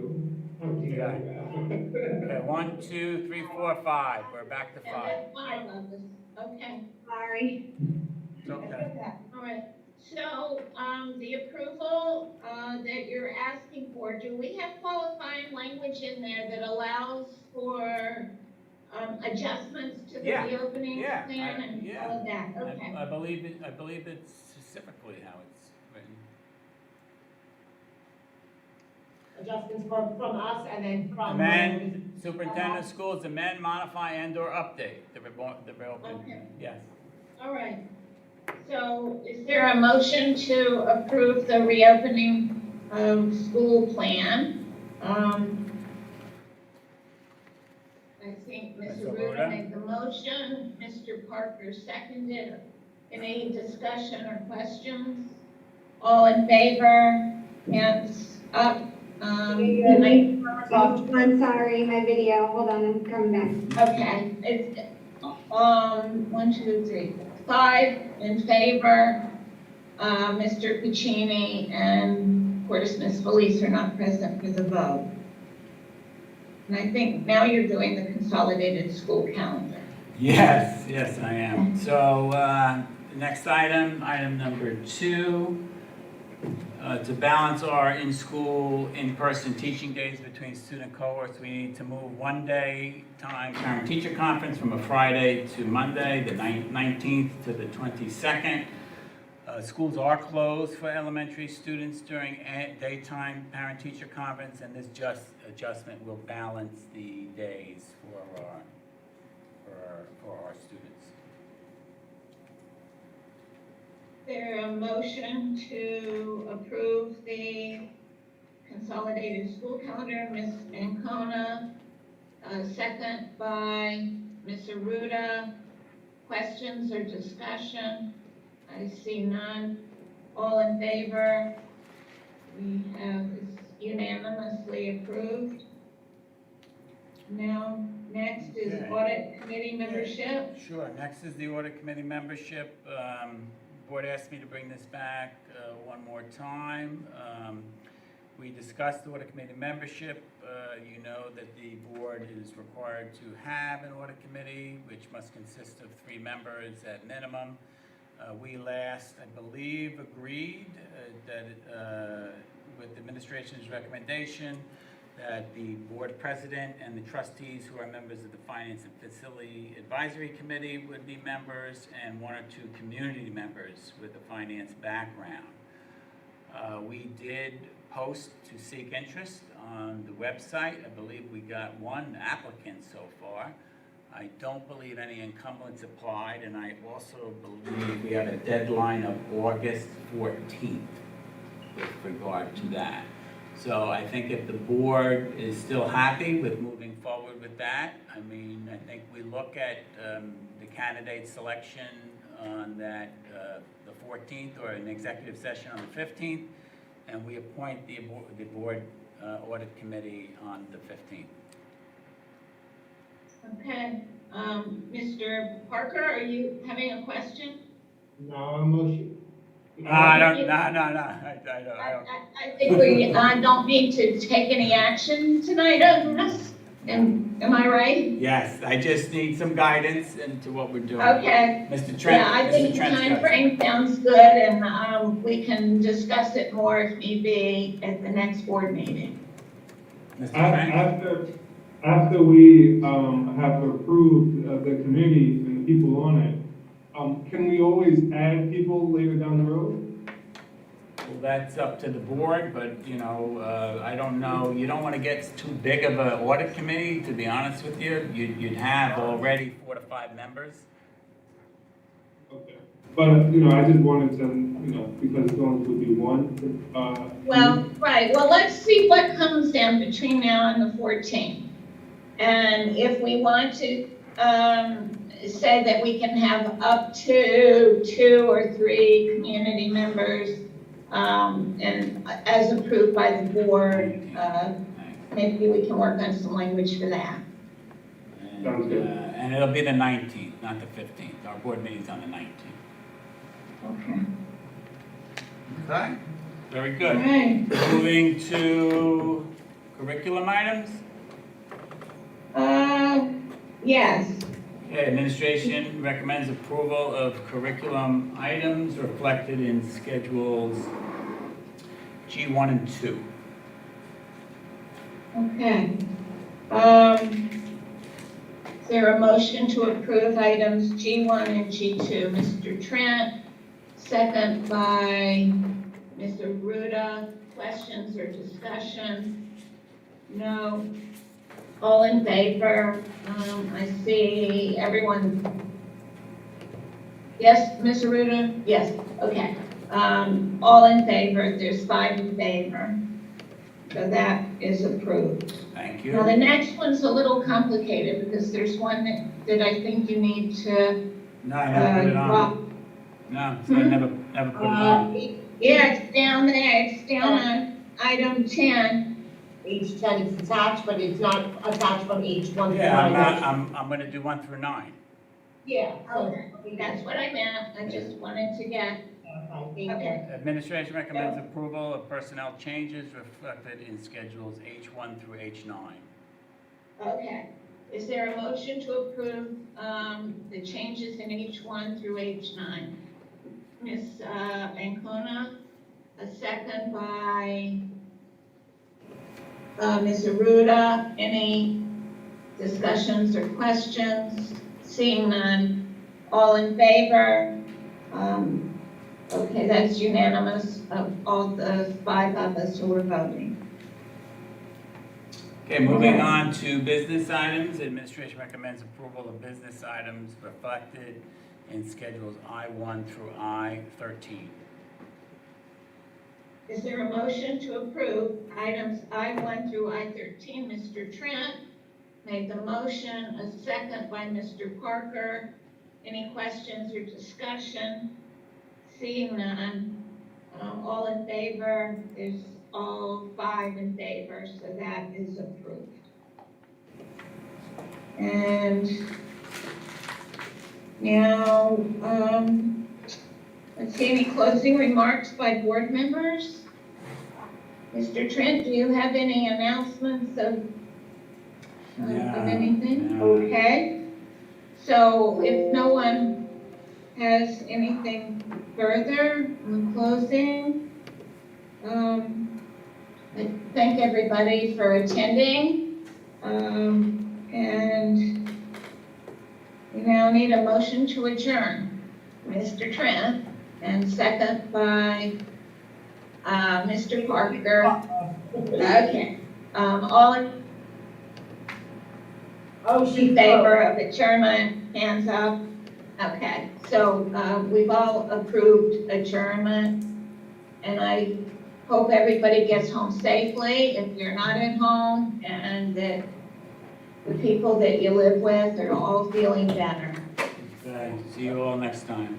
Okay. Okay, 1, 2, 3, 4, 5. We're back to and 5. then 5 of us. Okay. Sorry. It's okay. All right. So, the approval, that you're asking for, do we have qualifying language in there that allows for, adjustments to the Yeah, reopening yeah, plan and yeah. all of that? Okay. I believe it's specifically how it's written. Adjustments from us and then from. Amend, superintendent of schools, amend, modify, and/or update the reopening. Okay. Yes. All right. So is there a motion to approve the reopening of school plan? I think Ms. Ms. Aruda Aruda? made the motion, Mr. Parker seconded. Any discussion or questions? All in favor? Hands up. I'm sorry, my video, hold on, I'm coming back. Okay, it's, 1, 2, 3, 5 in favor. Mr. Puccini and, of course, Ms. Felice are not present for the vote. And I think now you're doing the consolidated school calendar. Yes, I am. So, the next item number 2, to balance our in-school, in-person teaching days between student cohorts, we need to move 1 day time parent-teacher conference from a Friday to Monday, the 19th to the 22nd. Schools are closed for elementary students during daytime parent-teacher conference, and this adjustment will balance the days for our students. There a motion to approve the consolidated school calendar, Ms. Ancona, second by Ms. Aruda. Questions or discussion? I see none. All in favor? We have unanimously approved. Now, next is Okay. audit committee membership. Sure, next is the audit committee membership. Board asked me to bring this back one more time. We discussed the audit committee membership. You know that the board is required to have an audit committee, which must consist of 3 members at minimum. We last, I believe, agreed that with the administration's recommendation that the board president and the trustees who are members of the Finance and Facility Advisory Committee would be members, and 1 or 2 community members with a finance background. We did post to seek interest on the website. I believe we got 1 applicant so far. I don't believe any incumbents applied, and I also believe we have a deadline of August 14th with regard to that. So I think if the board is still happy with moving forward with that, I mean, I think we look at the candidate selection on that, the 14th, or an executive session on the 15th, and we appoint the board audit committee on the 15th. Okay, Mr. Parker, are you having a question? No, a motion. No, I don't. I think we don't need to take any action tonight on this. Am I right? Yes, I just need some guidance into what we're doing. Okay. Mr. Trent. Yeah, I think the Trent's got time frame sounds good, and we can discuss it more if need be at the next board meeting. Mr. Trent? After we have approved the committee and the people on it, can we always add people later down the road? Well, that's up to the board, but, you know, I don't know, you don't want to get too big of an audit committee, to be honest with you. You'd have already 4 to 5 members. Okay. But, I just wanted to, because it's going to be 1. Well, right, well, let's see what comes down between now and the 14th. And if we want to say that we can have up to 2 or 3 community members, and as approved by the board, maybe we can work on some language for that. Sounds good. And it'll be the 19th, not the 15th. Our board meeting's on the 19th. Okay. Okay. Very All good. right. Moving to curriculum items. Yes. Okay, administration recommends approval of curriculum items reflected in schedules G1 and 2. Okay. Is there a motion to approve items G1 and G2? Mr. Trent, second by Mr. Ruda. Questions or discussion? No. All in favor? I see everyone. Yes, Ms. Aruda? Yes, okay. All in favor, there's 5 in favor. So that is approved. Thank Now, the you. next one's a little complicated because there's one that I think you need to No, I never put it drop. on. No, so I never put it on. Yeah, it's down there, it's down on item 10. Each 10 is attached, but it's not attached from each one. Yeah, I'm gonna do 1 through 9. Yeah. Okay, that's what I meant. I just wanted to get, okay. Administration recommends approval of personnel changes reflected in schedules H1 through H9. Okay. Is there a motion to approve the changes in H1 through H9? Ms. Ancona, a second by Ms. Aruda. Any discussions or questions? Seeing none, all in favor? Okay, that's unanimous of all the 5 of us who were voting. Okay, moving on to business items. Administration recommends approval of business items reflected in schedules I-1 through I-13. Is there a motion to approve items I-1 through I-13? Mr. Trent made the motion, a second by Mr. Parker. Any questions or discussion? Seeing none, all in favor, there's all 5 in favor, so that is approved. And now, let's see, any closing remarks by board members? Mr. Trent, do you have any announcements of anything? No. Okay. So if no one has anything further on closing, I thank everybody for attending. And we now need a motion to adjourn. Mr. Trent, and second by Mr. Parker. Okay. All in favor of adjournment, hands up. Okay, so we've all approved adjournment, and I hope everybody gets home safely if you're not at home, and that the people that you live with are all feeling better. Okay, see you all next time.